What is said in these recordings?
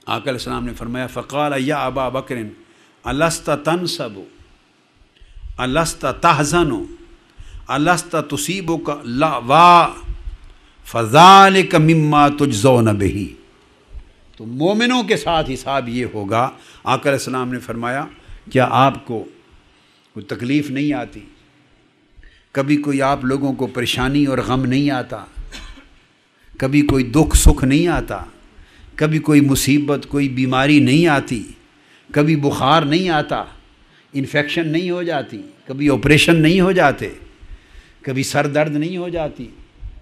آقا علیہ السلام نے فرمایا فقال یا ابا بکر الست تنصب الست تحزن الست تصیبک وا فذلک مما تجزون بہ. تو مومنوں کے ساتھ حساب یہ ہوگا. آقا علیہ السلام نے فرمایا کیا آپ کو کوئی تکلیف نہیں آتی؟ کبھی کوئی آپ لوگوں کو پریشانی اور غم نہیں آتا؟ کبھی کوئی دکھ سکھ نہیں آتا؟ کبھی کوئی مصیبت کوئی بیماری نہیں آتی؟ کبھی بخار نہیں آتا؟ انفیکشن نہیں ہو جاتی؟ کبھی آپریشن نہیں ہو جاتے؟ کبھی سر درد نہیں ہو جاتی؟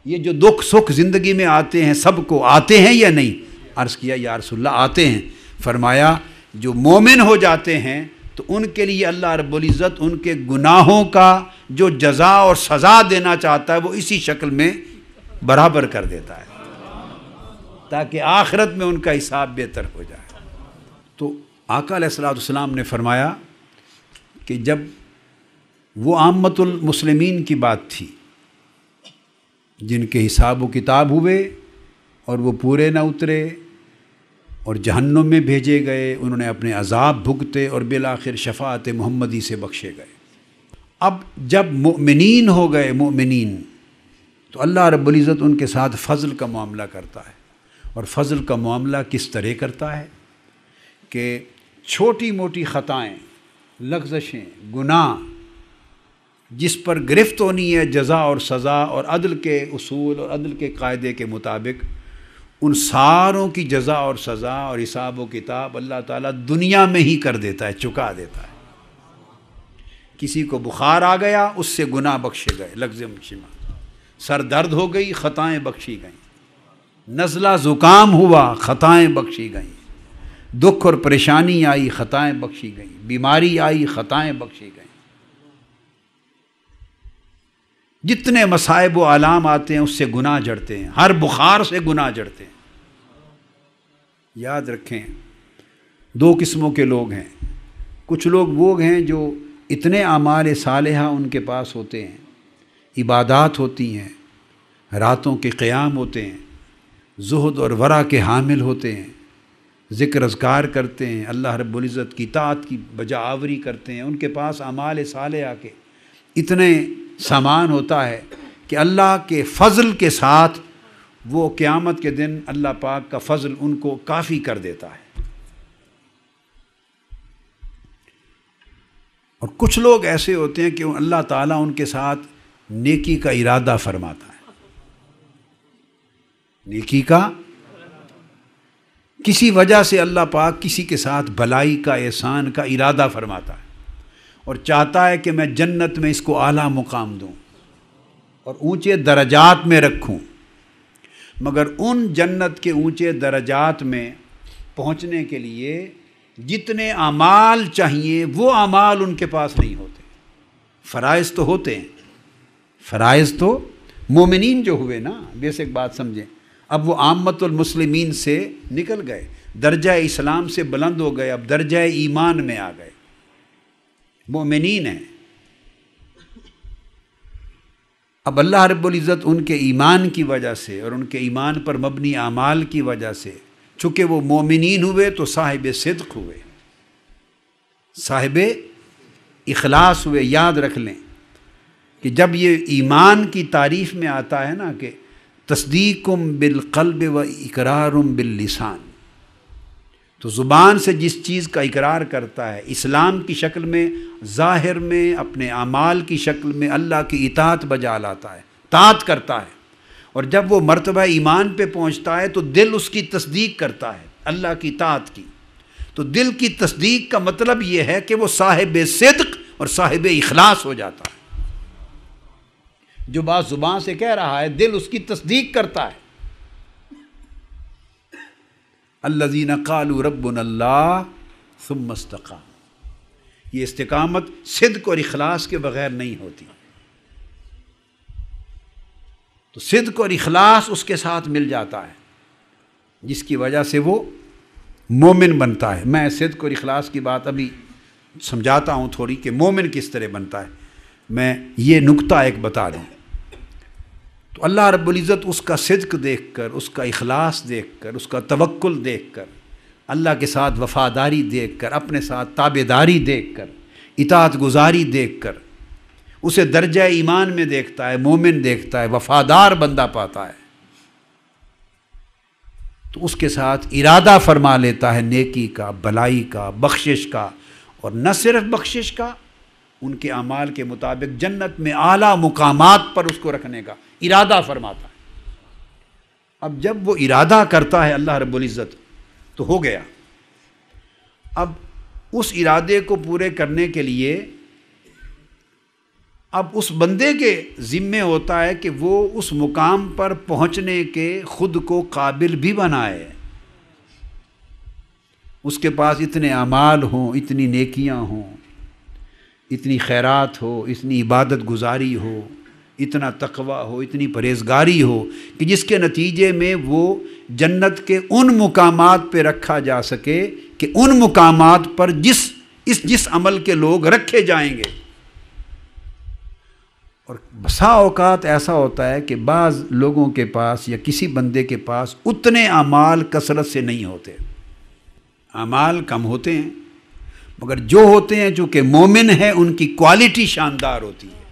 یہ جو دکھ سکھ زندگی میں آتے ہیں سب کو آتے ہیں یا نہیں؟ عرض کیا یا رسول اللہ آتے ہیں. فرمایا جو مومن ہو جاتے ہیں تو ان کے لیے اللہ رب العزت ان کے گناہوں کا جو جزا اور سزا دینا چاہتا ہے وہ اسی شکل میں برابر کر دیتا ہے تاکہ آخرت میں ان کا حساب بہتر ہو جائے. تو آقا علیہ السلام نے فرمایا کہ جب وہ عامت المسلمین کی بات تھی جن کے حساب و کتاب ہوئے اور وہ پورے نہ اترے اور جہنم میں بھیجے گئے، انہوں نے اپنے عذاب بھگتے اور بالآخر شفاعت محمدی سے بخشے گئے. اب جب مؤمنین ہو گئے مؤمنین تو اللہ رب العزت ان کے ساتھ فضل کا معاملہ کرتا ہے. اور فضل کا معاملہ کس طرح کرتا ہے کہ چھوٹی موٹی خطائیں، لغزشیں، گناہ جس پر گرفت ہونی ہے جزا اور سزا اور عدل کے اصول اور عدل کے قاعدے کے مطابق، ان ساروں کی جزا اور سزا اور حساب و کتاب اللہ تعالیٰ دنیا میں ہی کر دیتا ہے، چکا دیتا ہے. کسی کو بخار آ گیا اس سے گناہ بخشے گئے، لغز مشمہ، سر درد ہو گئی خطائیں بخشی گئیں، نزلہ زکام ہوا خطائیں بخشی گئیں، دکھ اور پریشانی آئی خطائیں بخشی گئیں، بیماری آئی خطائیں بخشی گئیں. جتنے مصائب و آلام آتے ہیں اس سے گناہ جڑتے ہیں، ہر بخار سے گناہ جڑتے ہیں. یاد رکھیں دو قسموں کے لوگ ہیں. کچھ لوگ وہ ہیں جو اتنے اعمال صالحہ ان کے پاس ہوتے ہیں، عبادات ہوتی ہیں، راتوں کے قیام ہوتے ہیں، زہد اور ورع کے حامل ہوتے ہیں، ذکر اذکار کرتے ہیں، اللہ رب العزت کی طاعت کی بجا آوری کرتے ہیں. ان کے پاس اعمال صالحہ کے اتنے سامان ہوتا ہے کہ اللہ کے فضل کے ساتھ وہ قیامت کے دن اللہ پاک کا فضل ان کو کافی کر دیتا ہے. اور کچھ لوگ ایسے ہوتے ہیں کہ اللہ تعالیٰ ان کے ساتھ نیکی کا ارادہ فرماتا ہے، نیکی کا کسی وجہ سے اللہ پاک کسی کے ساتھ بھلائی کا احسان کا ارادہ فرماتا ہے اور چاہتا ہے کہ میں جنت میں اس کو اعلیٰ مقام دوں اور اونچے درجات میں رکھوں. مگر ان جنت کے اونچے درجات میں پہنچنے کے لیے جتنے اعمال چاہیے وہ اعمال ان کے پاس نہیں ہوتے. فرائض تو ہوتے ہیں، فرائض تو مومنین جو ہوئے نا، بیسک بات سمجھیں. اب وہ عامت المسلمین سے نکل گئے، درجہ اسلام سے بلند ہو گئے، اب درجہ ایمان میں آ گئے، مومنین ہیں. اب اللہ رب العزت ان کے ایمان کی وجہ سے اور ان کے ایمان پر مبنی اعمال کی وجہ سے، چونکہ وہ مومنین ہوئے تو صاحب صدق ہوئے، صاحب اخلاص ہوئے. یاد رکھ لیں کہ جب یہ ایمان کی تعریف میں آتا ہے نا کہ تصدیقم بالقلب و اقرارم باللسان، تو زبان سے جس چیز کا اقرار کرتا ہے اسلام کی شکل میں، ظاہر میں، اپنے اعمال کی شکل میں اللہ کی اطاعت بجا لاتا ہے، طاعت کرتا ہے. اور جب وہ مرتبہ ایمان پہ پہنچتا ہے تو دل اس کی تصدیق کرتا ہے اللہ کی طاعت کی. تو دل کی تصدیق کا مطلب یہ ہے کہ وہ صاحب صدق اور صاحب اخلاص ہو جاتا ہے. جو بات زبان سے کہہ رہا ہے دل اس کی تصدیق کرتا ہے. الذین قالوا ربنا اللہ ثم استقاموا، یہ استقامت صدق اور اخلاص کے بغیر نہیں ہوتی. تو صدق اور اخلاص اس کے ساتھ مل جاتا ہے جس کی وجہ سے وہ مومن بنتا ہے. میں صدق اور اخلاص کی بات ابھی سمجھاتا ہوں تھوڑی کہ مومن کس طرح بنتا ہے. میں یہ نکتہ ایک بتا دوں. تو اللہ رب العزت اس کا صدق دیکھ کر، اس کا اخلاص دیکھ کر، اس کا توکل دیکھ کر اللہ کے ساتھ وفاداری دیکھ کر، اپنے ساتھ تابعداری دیکھ کر، اطاعت گزاری دیکھ کر اسے درجہ ایمان میں دیکھتا ہے، مومن دیکھتا ہے، وفادار بندہ پاتا ہے، تو اس کے ساتھ ارادہ فرما لیتا ہے نیکی کا، بھلائی کا، بخشش کا، اور نہ صرف بخشش کا، ان کے اعمال کے مطابق جنت میں اعلیٰ مقامات پر اس کو رکھنے کا ارادہ فرماتا ہے۔ اب جب وہ ارادہ کرتا ہے اللہ رب العزت تو ہو گیا۔ اب اس ارادے کو پورے کرنے کے لیے اب اس بندے کے ذمے ہوتا ہے کہ وہ اس مقام پر پہنچنے کے خود کو قابل بھی بنائے، اس کے پاس اتنے اعمال ہوں، اتنی نیکیاں ہوں، اتنی خیرات ہو، اتنی عبادت گزاری ہو، اتنا تقوی ہو، اتنی پرہیزگاری ہو کہ جس کے نتیجے میں وہ جنت کے ان مقامات پہ رکھا جا سکے کہ ان مقامات پر جس عمل کے لوگ رکھے جائیں گے۔ اور بسا اوقات ایسا ہوتا ہے کہ بعض لوگوں کے پاس یا کسی بندے کے پاس اتنے اعمال کثرت سے نہیں ہوتے، اعمال کم ہوتے ہیں، مگر جو ہوتے ہیں چونکہ مومن ہیں ان کی کوالٹی شاندار ہوتی ہے،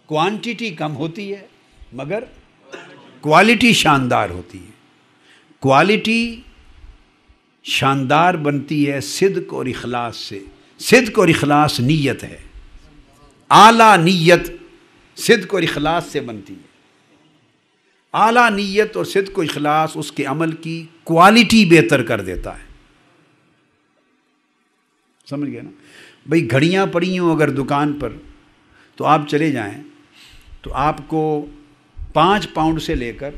کوانٹیٹی کم ہوتی ہے مگر کوالٹی شاندار ہوتی ہے۔ کوالٹی شاندار بنتی ہے صدق اور اخلاص سے، صدق اور اخلاص نیت ہے، اعلیٰ نیت صدق اور اخلاص سے بنتی ہے۔ اعلیٰ نیت اور صدق و اخلاص اس کے عمل کی کوالٹی بہتر کر دیتا ہے، سمجھ گئے نا؟ بھئی گھڑیاں پڑی ہوں اگر دکان پر تو آپ چلے جائیں تو آپ کو 5 پاؤنڈ سے لے کر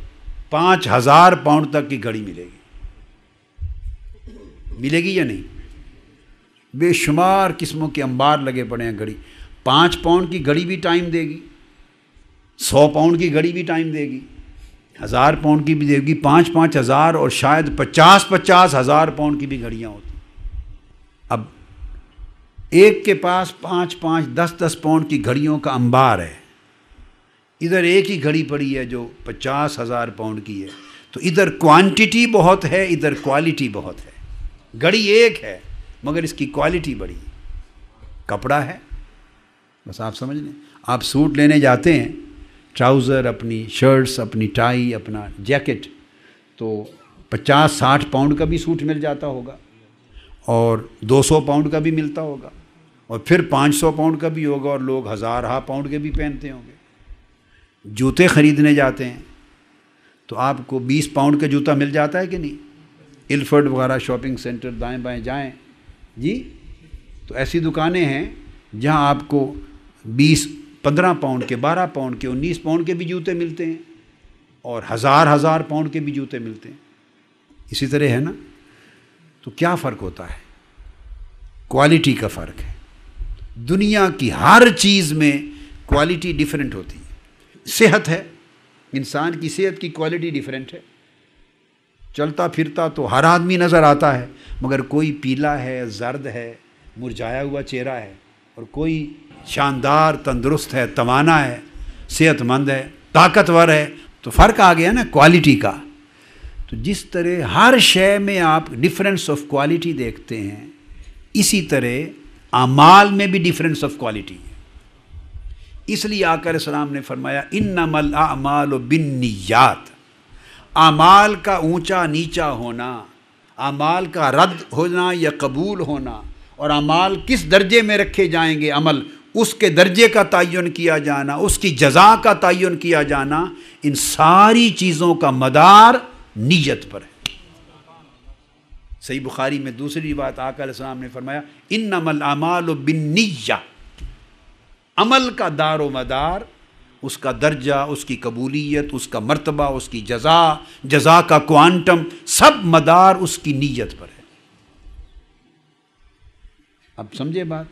5000 پاؤنڈ تک کی گھڑی ملے گی یا نہیں؟ بے شمار قسموں کے انبار لگے پڑے ہیں گھڑی، 5 پاؤنڈ کی گھڑی بھی ٹائم دے گی، 100 پاؤنڈ کی گھڑی بھی ٹائم دے گی، 1000 پاؤنڈ کی بھی دے گی، 5-5 ہزار اور شاید 50-50 ہزار پاؤنڈ کی بھی گھڑیاں ہوتی۔ اب ایک کے پاس 5-5 10-10 پاؤنڈ کی گھڑیوں کا انبار ہے، ادھر ایک ہی گھڑی پڑی ہے جو 50,000 پاؤنڈ کی ہے، تو ادھر کوانٹیٹی بہت ہے، ادھر کوالٹی بہت ہے۔ گھڑی ایک ہے مگر اس کی کوالٹی بڑی، کپڑا ہے بس آپ سمجھ لیں۔ آپ سوٹ لینے جاتے ہیں، ٹراؤزر، اپنی شرٹس، اپنی ٹائی، اپنا جیکٹ، تو 50-60 پاؤنڈ کا بھی سوٹ مل جاتا ہوگا اور 200 پاؤنڈ کا بھی ملتا ہوگا اور پھر 500 پاؤنڈ کا بھی ہوگا اور لوگ 1000 پاؤنڈ کے بھی پہنتے ہوں گے۔ جوتے خریدنے جاتے ہیں تو آپ کو 20 پاؤنڈ کا جوتا مل جاتا ہے کہ نہیں؟ الفرڈ وغیرہ شاپنگ سینٹر دائیں بائیں جائیں جی تو ایسی دکانیں ہیں جہاں آپ کو 15 پاؤنڈ کے، 12 پاؤنڈ کے، 19 پاؤنڈ کے بھی جوتے ملتے ہیں اور 1000 پاؤنڈ کے بھی جوتے ملتے ہیں۔ اسی طرح ہے نا؟ تو کیا فرق ہوتا ہے؟ کوالٹی کا فرق ہے۔ دنیا کی ہر چیز میں کوالٹی ڈیفرنٹ ہوتی ہے۔ صحت ہے، انسان کی صحت کی کوالٹی ڈیفرنٹ ہے۔ چلتا پھرتا تو ہر آدمی نظر آتا ہے مگر کوئی پیلا ہے، زرد ہے، مرجھایا ہوا چہرہ ہے، اور کوئی شاندار تندرست ہے، توانا ہے، صحت مند ہے، طاقتور ہے۔ تو فرق آ گیا نا کوالٹی کا۔ تو جس طرح ہر شے میں آپ ڈفرینس آف کوالٹی دیکھتے ہیں، اسی طرح اعمال میں بھی ڈفرینس آف کوالٹی ہے۔ اس لیے آقا علیہ السلام نے فرمایا انما الاعمال بالنیات، اعمال کا اونچا نیچا ہونا، اعمال کا رد ہونا یا قبول ہونا، اور اعمال کس درجے میں رکھے جائیں گے، عمل اس کے درجے کا تعین کیا جانا، اس کی جزا کا تعین کیا جانا، ان ساری چیزوں کا مدار نیت پر ہے۔ صحیح بخاری میں دوسری بات آقا علیہ السلام نے فرمایا انما الاعمال بالنیہ، عمل کا دار و مدار، اس کا درجہ، اس کی قبولیت، اس کا مرتبہ، اس کی جزا کا کوانٹم، سب مدار اس کی نیت پر ہے۔ اب سمجھے بات؟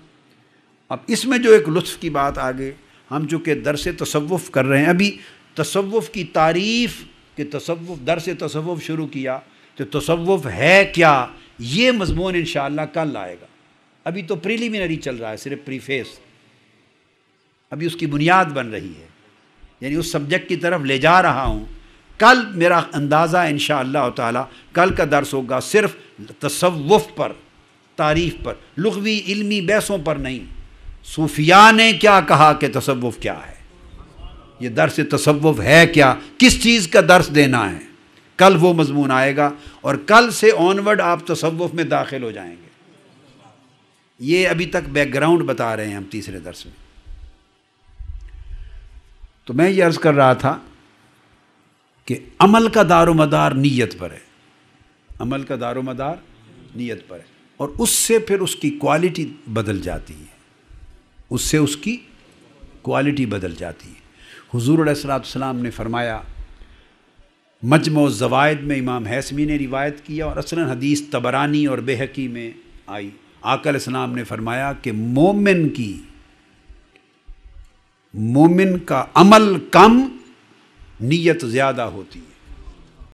اب اس میں جو ایک لطف کی بات آگے، ہم چونکہ درس تصوف کر رہے ہیں، ابھی تصوف کی تعریف کہ تصوف، درس تصوف شروع کیا تو تصوف ہے کیا، یہ مضمون انشاءاللہ کل آئے گا۔ ابھی تو پریلیمنری چل رہا ہے، صرف پریفیس، ابھی اس کی بنیاد بن رہی ہے، یعنی اس سبجیکٹ کی طرف لے جا رہا ہوں کل میرا اندازہ انشاءاللہ تعالی کل کا درس ہوگا صرف تصوف پر، تعریف پر، لغوی علمی بحثوں پر نہیں، صوفیاء نے کیا کہا کہ تصوف کیا ہے، یہ درس تصوف ہے کیا، کس چیز کا درس دینا ہے، کل وہ مضمون آئے گا، اور کل سے آنورڈ آپ تصوف میں داخل ہو جائیں گے۔ یہ ابھی تک بیک گراؤنڈ بتا رہے ہیں ہم تیسرے درس میں۔ تو میں یہ عرض کر رہا تھا کہ عمل کا دار و مدار نیت پر ہے، عمل کا دار و مدار نیت پر ہے، اور اس سے پھر اس کی کوالٹی بدل جاتی ہے، اس سے اس کی کوالٹی بدل جاتی ہے۔ حضور علیہ السلام نے فرمایا، مجمع الزوائد میں امام حیثمی نے روایت کیا، اور اصلاً حدیث طبرانی اور بہقی میں آئی، آقا علیہ السلام نے فرمایا کہ مومن کا عمل کم، نیت زیادہ ہوتی ہے۔